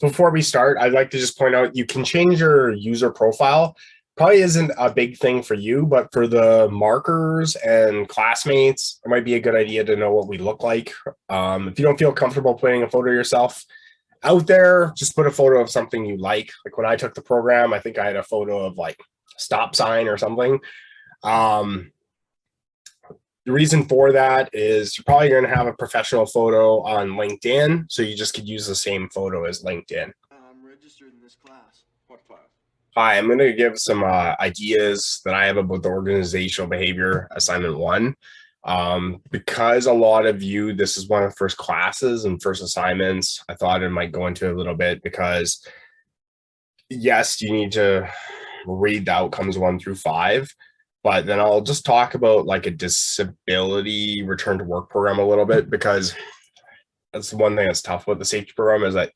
Before we start, I'd like to just point out you can change your user profile. Probably isn't a big thing for you, but for the markers and classmates, it might be a good idea to know what we look like. If you don't feel comfortable putting a photo of yourself out there, just put a photo of something you like. Like when I took the program, I think I had a photo of like stop sign or something. Um, the reason for that is you're probably going to have a professional photo on LinkedIn, so you just could use the same photo as LinkedIn. I'm registered in this class. What class? Hi, I'm going to give some ideas that I have about the organizational behavior assignment one. Because a lot of you, this is one of the first classes and first assignments, I thought I might go into a little bit because yes, you need to read the outcomes 1 through 5, but then I'll just talk about like a disability return to work program a little bit, because that's the one thing that's tough with the safety program is that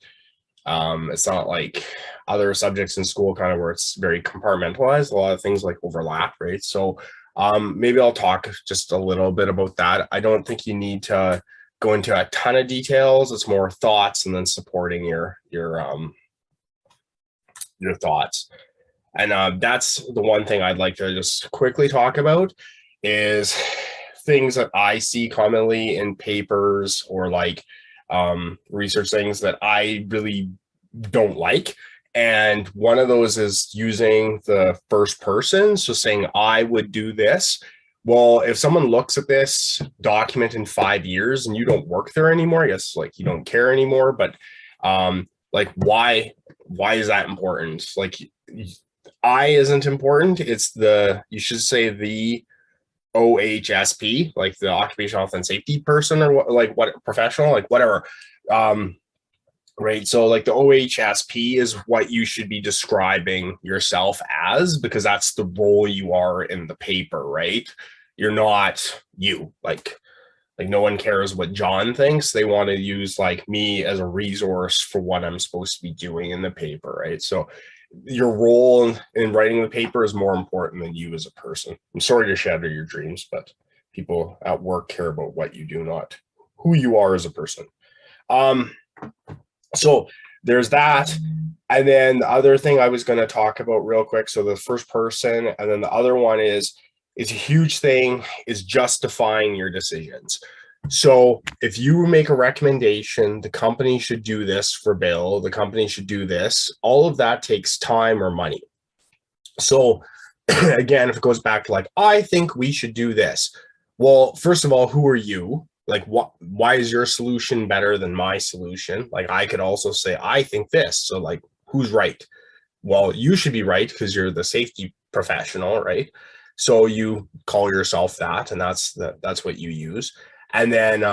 it's not like other subjects in school kind of where it's very compartmentalized. A lot of things like overlap, right? So maybe I'll talk just a little bit about that. I don't think you need to go into a ton of details. It's more thoughts and then supporting your thoughts. And that's the one thing I'd like to just quickly talk about is things that I see commonly in papers or like research things that I really don't like. And one of those is using the first person. So saying, I would do this. Well, if someone looks at this document in 5 years and you don't work there anymore, I guess like you don't care anymore, but like why is that important? Like I isn't important. It's you should say the OHSP, like the occupational health and safety person, or what professional, like whatever. Right. So like the OHSP is what you should be describing yourself as, because that's the role you are in the paper, right? You're not you. Like no one cares what John thinks. They want to use like me as a resource for what I'm supposed to be doing in the paper, right? So your role in writing the paper is more important than you as a person. I'm sorry to shatter your dreams, but people at work care about what you do, not who you are as a person. So there's that. And then the other thing I was going to talk about real quick. So the first person, and then the other one is a huge thing is justifying your decisions. So if you make a recommendation, the company should do this for Bill, the company should do this, all of that takes time or money. So again, if it goes back to like, I think we should do this. Well, first of all, who are you? Like, why is your solution better than my solution? Like, I could also say, I think this. So like, who's right? Well, you should be right because you're the safety professional, right? So you call yourself that, and that's what you use. And then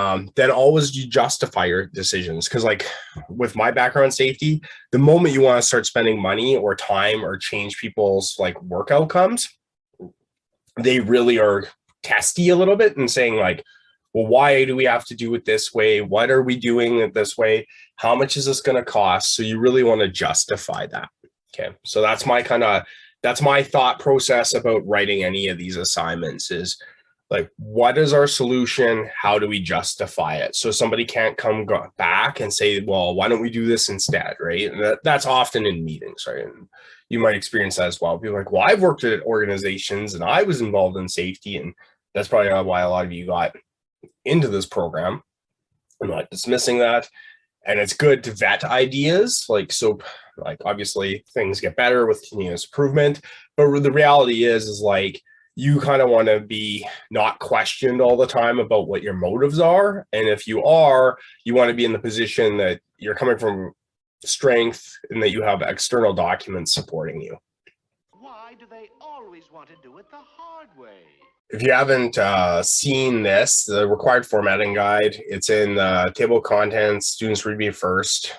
always you justify your decisions, because like with my background in safety, the moment you want to start spending money or time or change people's like work outcomes, they really are testy a little bit and saying like, well, why do we have to do it this way? What are we doing it this way? How much is this going to cost? So you really want to justify that. Okay. So that's my thought process about writing any of these assignments is like, what is our solution? How do we justify it? So somebody can't come back and say, well, why don't we do this instead? Right. And that's often in meetings, right? And you might experience that as well. People are like, well, I've worked at organizations and I was involved in safety. And that's probably why a lot of you got into this program. I'm not dismissing that. And it's good to vet ideas. Like obviously things get better with continuous improvement, but the reality is like, you kind of want to be not questioned all the time about what your motives are. And if you are, you want to be in the position that you're coming from strength and that you have external documents supporting you. Why do they always want to do it the hard way? If you haven't seen this, the required formatting guide, it's in the table of contents. Students read me first.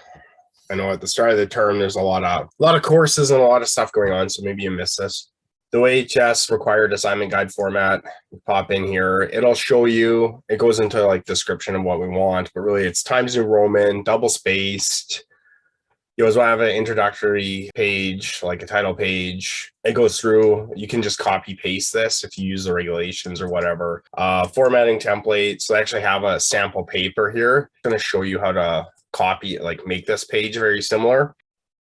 I know at the start of the term, there's a lot of courses and a lot of stuff going on, so maybe you missed this. The OHS required assignment guide format, pop in here. It'll show you, it goes into like description of what we want, but really it's Times New Roman, double spaced. You always want to have an introductory page, like a title page. It goes through, you can just copy paste this if you use the regulations or whatever. Formatting templates. So I actually have a sample paper here. I'm going to show you how to copy, like make this page very similar.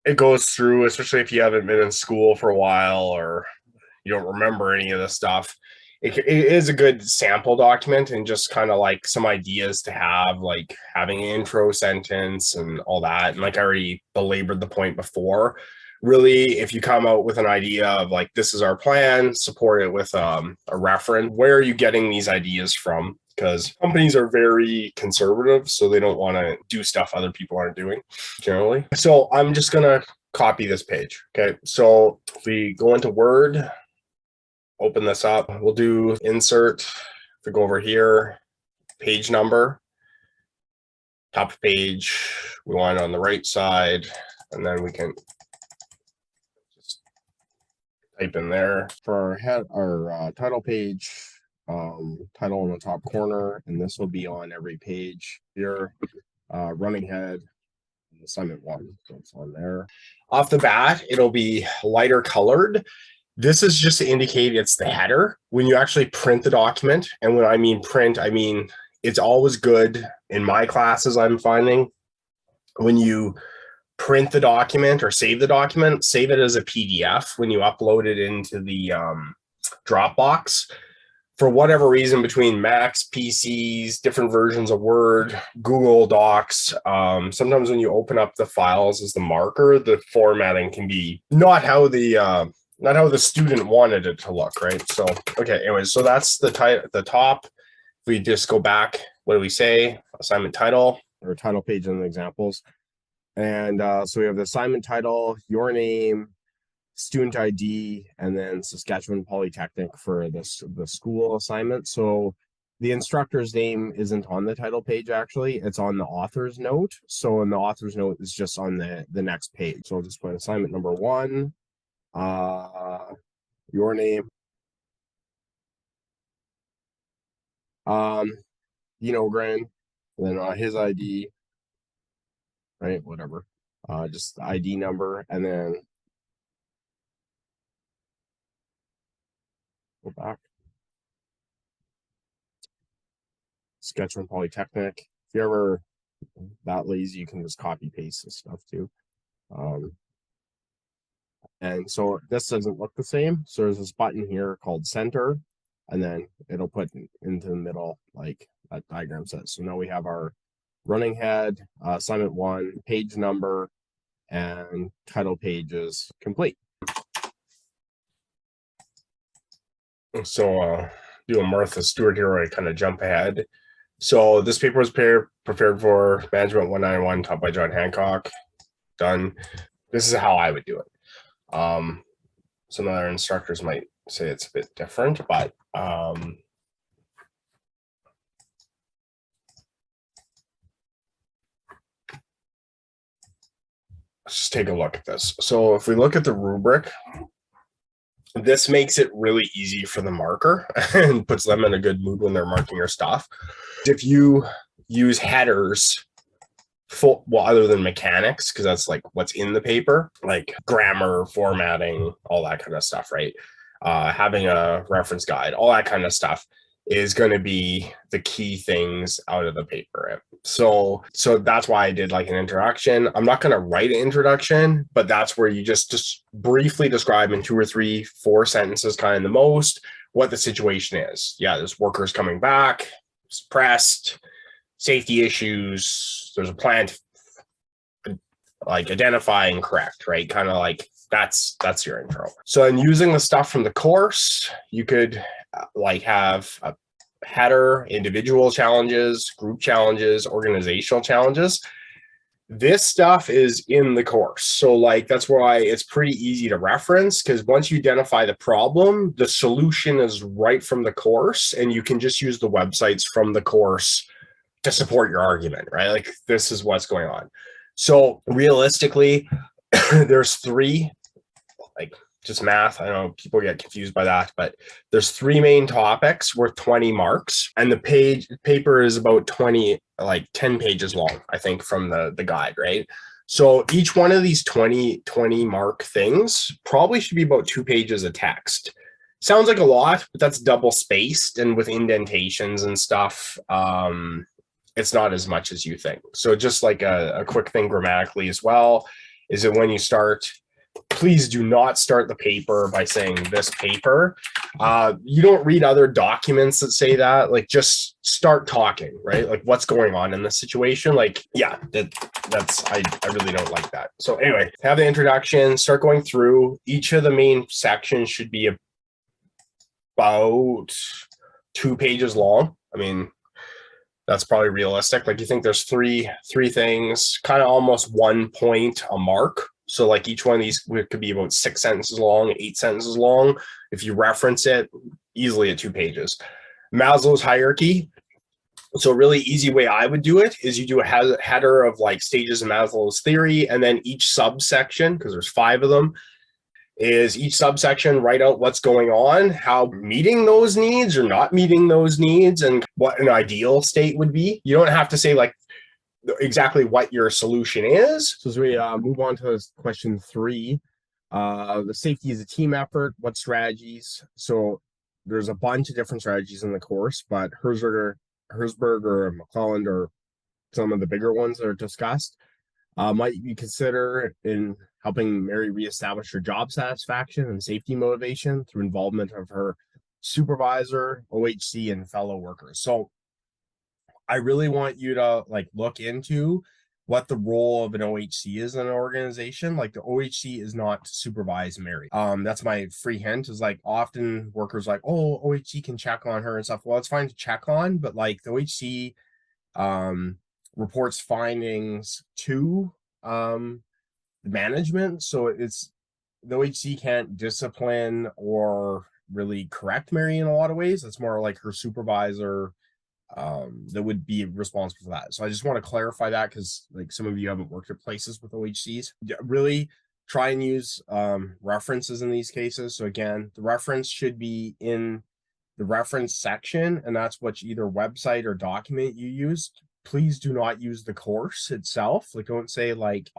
It goes through, especially if you haven't been in school for a while or you don't remember any of this stuff. It is a good sample document and just kind of like some ideas to have, like having an intro sentence and all that. And like I already belabored the point before, really, if you come out with an idea of like, this is our plan, support it with a reference. Where are you getting these ideas from? Because companies are very conservative, so they don't want to do stuff other people aren't doing generally. So I'm just going to copy this page. Okay, so if we go into Word, open this up, we'll do insert. If we go over here, page number, top of page, we want it on the right side, and then we can just type in there for our head, our title page, title in the top corner, and this will be on every page here. Running head, assignment 1, so it's on there. Off the bat, it'll be lighter colored. This is just to indicate it's the header. When you actually print the document, and when I mean print, I mean it's always good in my classes, I'm finding, when you print the document or save the document, save it as a PDF when you upload it into the Dropbox. For whatever reason, between Macs, PCs, different versions of Word, Google Docs, sometimes when you open up the files as the marker, the formatting can be not how the student wanted it to look, right? So, okay, anyways, so that's the top. If we just go back, what do we say? Assignment title or title page in the examples. And so we have the assignment title, your name, student ID, and then Saskatchewan Polytechnic for the school assignment. So the instructor's name isn't on the title page, actually. It's on the author's note. So in the author's note is just on the next page. So I'll just put assignment number 1, your name, Gran, then his ID, right, whatever, just the ID number, and then go back. Saskatchewan Polytechnic. If you're ever that lazy, you can just copy paste this stuff too. And so this doesn't look the same. So there's this button here called center, and then it'll put into the middle like that diagram says. So now we have our running head, assignment 1, page number, and title pages complete. So doing Martha Stewart here, I kind of jump ahead. So this paper was prepared for Management 191, taught by John Hancock. Done. This is how I would do it. Some other instructors might say it's a bit different, but let's just take a look at this. So if we look at the rubric, this makes it really easy for the marker and puts them in a good mood when they're marking your stuff. If you use headers, other than mechanics, because that's like what's in the paper, like grammar, formatting, all that kind of stuff, right? Having a reference guide, all that kind of stuff is going to be the key things out of the paper. So that's why I did like an introduction. I'm not going to write an introduction, but that's where you just briefly describe in 2 or 3, 4 sentences, kind of the most, what the situation is. Yeah, there's workers coming back, pressed, safety issues, there's a plan to like identify and correct, right? Kind of like that's your intro. So in using the stuff from the course, you could like have a header, individual challenges, group challenges, organizational challenges. This stuff is in the course. So like, that's why it's pretty easy to reference, because once you identify the problem, the solution is right from the course, and you can just use the websites from the course to support your argument, right? Like, this is what's going on. So realistically, there's 3, like just math. I know people get confused by that, but there's 3 main topics worth 20 marks, and the paper is about 10 pages long, I think, from the guide, right? So each one of these 20 mark things probably should be about 2 pages of text. Sounds like a lot, but that's double spaced and with indentations and stuff. it's not as much as you think. So just like a quick thing grammatically as well, is that when you start, please do not start the paper by saying this paper. You don't read other documents that say that. Like, just start talking, right? Like, what's going on in this situation? Like, yeah, that's I really don't like that. So anyway, have the introduction, start going through. Each of the main sections should be about 2 pages long. I mean, that's probably realistic. Like, you think there's three things, kind of almost 1 point a mark. So like each one of these could be about 6 sentences long, 8 sentences long. If you reference it, easily at 2 pages. Maslow's hierarchy. So a really easy way I would do it is you do a header of like stages of Maslow's theory, and then each subsection, because there's 5 of them, is each subsection write out what's going on, how meeting those needs or not meeting those needs, and what an ideal state would be. You don't have to say like exactly what your solution is. So as we move on to question 3, the safety is a team effort. What strategies? So there's a bunch of different strategies in the course, but Herzberg or McClelland or some of the bigger ones that are discussed might you consider in helping Mary reestablish her job satisfaction and safety motivation through involvement of her supervisor, OHC, and fellow workers. So I really want you to like look into what the role of an OHC is in an organization. Like, the OHC is not to supervise Mary. That's my free hint, is like often workers like, oh, OHC can check on her and stuff. Well, it's fine to check on, but like the OHC reports findings to management. So it's the OHC can't discipline or really correct Mary in a lot of ways. It's more like her supervisor that would be responsible for that. So I just want to clarify that, because like some of you haven't worked at places with OHCs. Really try and use references in these cases. So again, the reference should be in the reference section, and that's what either website or document you use. Please do not use the course itself. Like, don't say like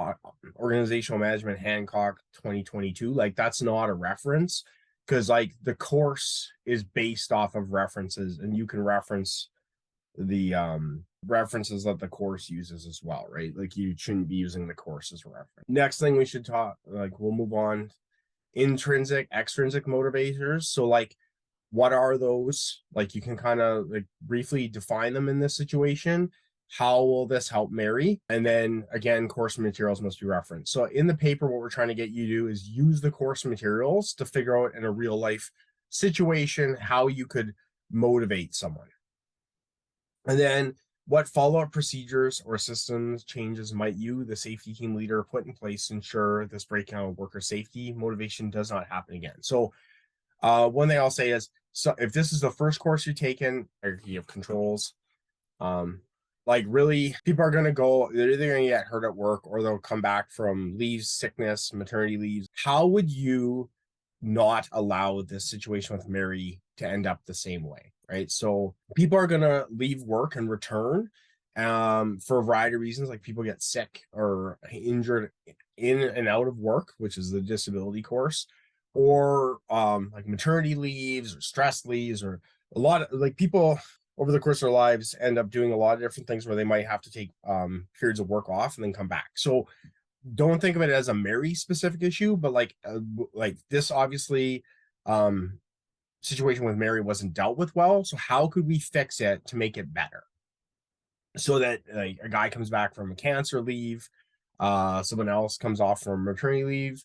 organizational management Hancock 2022. Like, that's not a reference, because like the course is based off of references, and you can reference the references that the course uses as well, right? Like, you shouldn't be using the course as a reference. Next thing we should talk, like, we'll move on. Intrinsic, extrinsic motivators. So like, what are those? Like, you can kind of like briefly define them in this situation. How will this help Mary? And then again, course materials must be referenced. So in the paper, what we're trying to get you to do is use the course materials to figure out in a real life situation how you could motivate someone. And then what follow-up procedures or systems changes might you, the safety team leader, put in place to ensure this breakdown of worker safety motivation does not happen again? So one thing I'll say is, so if this is the first course you're taking, hierarchy of controls, like really, people are going to go, they're either going to get hurt at work or they'll come back from leaves, sickness, maternity leaves. How would you not allow this situation with Mary to end up the same way, right? So people are going to leave work and return for a variety of reasons. Like, people get sick or injured in and out of work, which is the disability course, or like maternity leaves or stress leaves, or a lot of like people over the course of their lives end up doing a lot of different things where they might have to take periods of work off and then come back. So don't think of it as a Mary specific issue, but like this obviously situation with Mary wasn't dealt with well. So how could we fix it to make it better? So that like a guy comes back from a cancer leave, someone else comes off from maternity leave,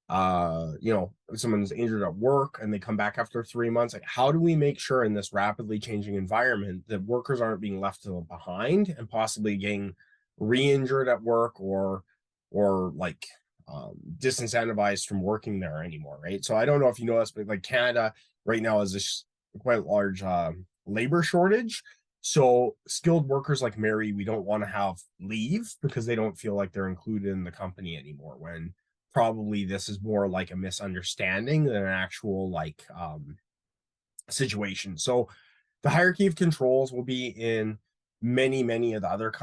someone's injured at work and they come back after 3 months. Like, how do we make sure in this rapidly changing environment that workers aren't being left behind and possibly getting re-injured at work or like disincentivized from working there anymore, right? So I don't know if you know this, but like Canada right now is this quite large labor shortage. So skilled workers like Mary, we don't want to have leave because they don't feel like they're included in the company anymore, when probably this is more like a misunderstanding than an actual like situation. So the hierarchy of controls will be in many of the other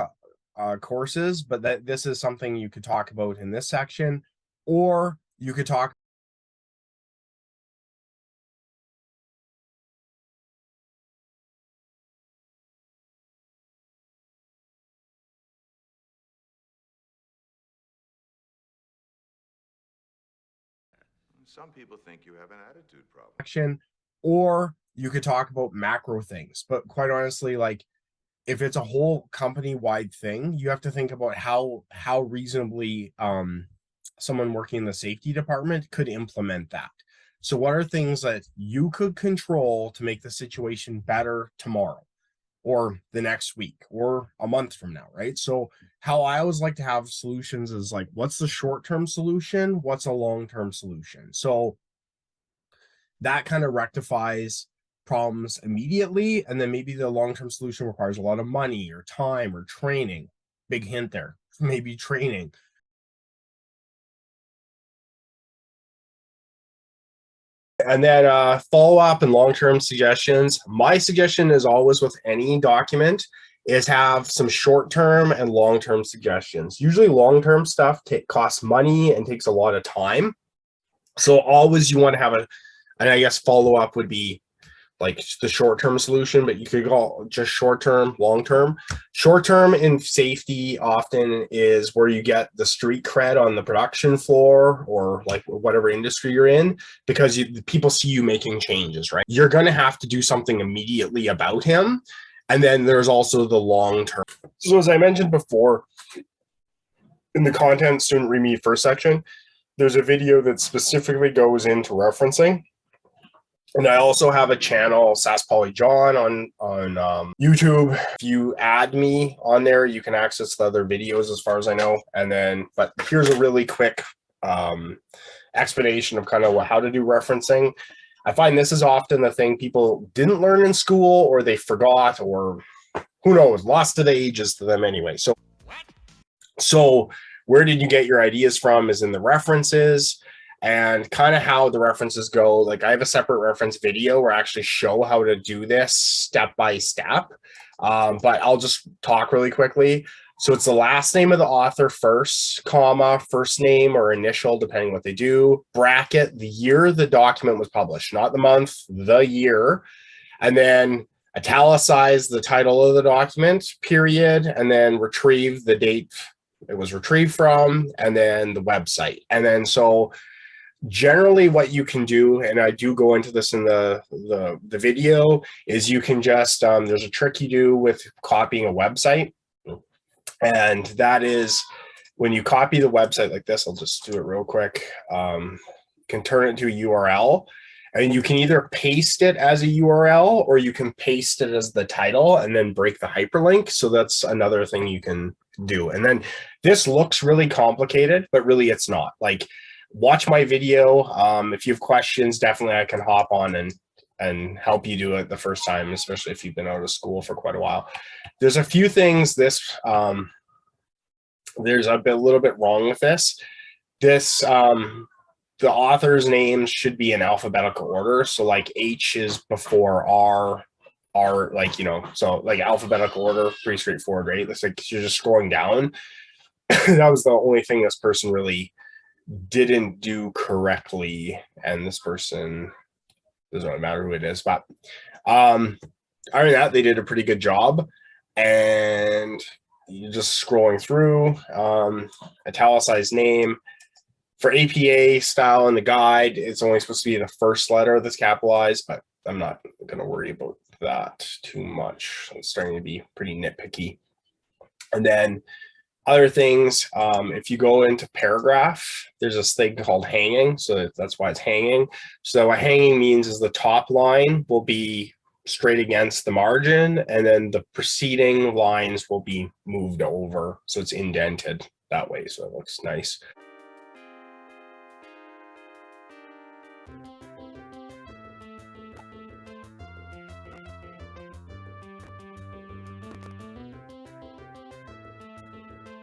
courses, but that this is something you could talk about in this section, or you could talk Some people think you have an attitude problem. Action, or you could talk about macro things. But quite honestly, like if it's a whole company wide thing, you have to think about how reasonably someone working in the safety department could implement that. So what are things that you could control to make the situation better tomorrow or the next week or a month from now, right? So how I always like to have solutions is like, what's the short-term solution? What's a long-term solution? So that kind of rectifies problems immediately. And then maybe the long-term solution requires a lot of money or time or training. Big hint there, maybe training. And then follow-up and long-term suggestions. My suggestion is always with any document is have some short-term and long-term suggestions. Usually long-term stuff costs money and takes a lot of time. So always you want to have and I guess follow-up would be like the short-term solution, but you could go just short-term, long-term. Short-term in safety often is where you get the street cred on the production floor or like whatever industry you're in, because people see you making changes, right? You're going to have to do something immediately about him. And then there's also the long-term. So as I mentioned before, in the content student read me first section, there's a video that specifically goes into referencing. And I also have a channel, SAS Poly John, on YouTube. If you add me on there, you can access the other videos as far as I know. And then, but here's a really quick explanation of kind of how to do referencing. I find this is often the thing people didn't learn in school, or they forgot, or who knows, lost to the ages to them anyway. So where did you get your ideas from is in the references. And kind of how the references go. Like I have a separate reference video where I actually show how to do this step by step. But I'll just talk really quickly. So it's the last name of the author first, comma, first name or initial, depending what they do, bracket, the year the document was published, not the month, the year. And then italicize the title of the document, period, and then retrieve the date it was retrieved from, and then the website. And then so generally what you can do, and I do go into this in the video, is you can just, there's a trick you do with copying a website. And that is when you copy the website like this, I'll just do it real quick. You can turn it to a URL, and you can either paste it as a URL or you can paste it as the title and then break the hyperlink. So that's another thing you can do. And then this looks really complicated, but really it's not. Like, watch my video. If you have questions, definitely I can hop on and help you do it the first time, especially if you've been out of school for quite a while. There's a few things there's a little bit wrong with this. The author's names should be in alphabetical order. So like H is before R, like, you know, so like alphabetical order, pretty straightforward, right? It's like you're just scrolling down. That was the only thing this person really didn't do correctly, and this person, doesn't really matter who it is, but other than that, they did a pretty good job. And you're just scrolling through, italicized name for APA style in the guide, it's only supposed to be the first letter that's capitalized, but I'm not going to worry about that too much. It's starting to be pretty nitpicky. And then other things, if you go into paragraph, there's this thing called hanging. So that's why it's hanging. So what hanging means is the top line will be straight against the margin, and then the preceding lines will be moved over. So it's indented that way. So it looks nice.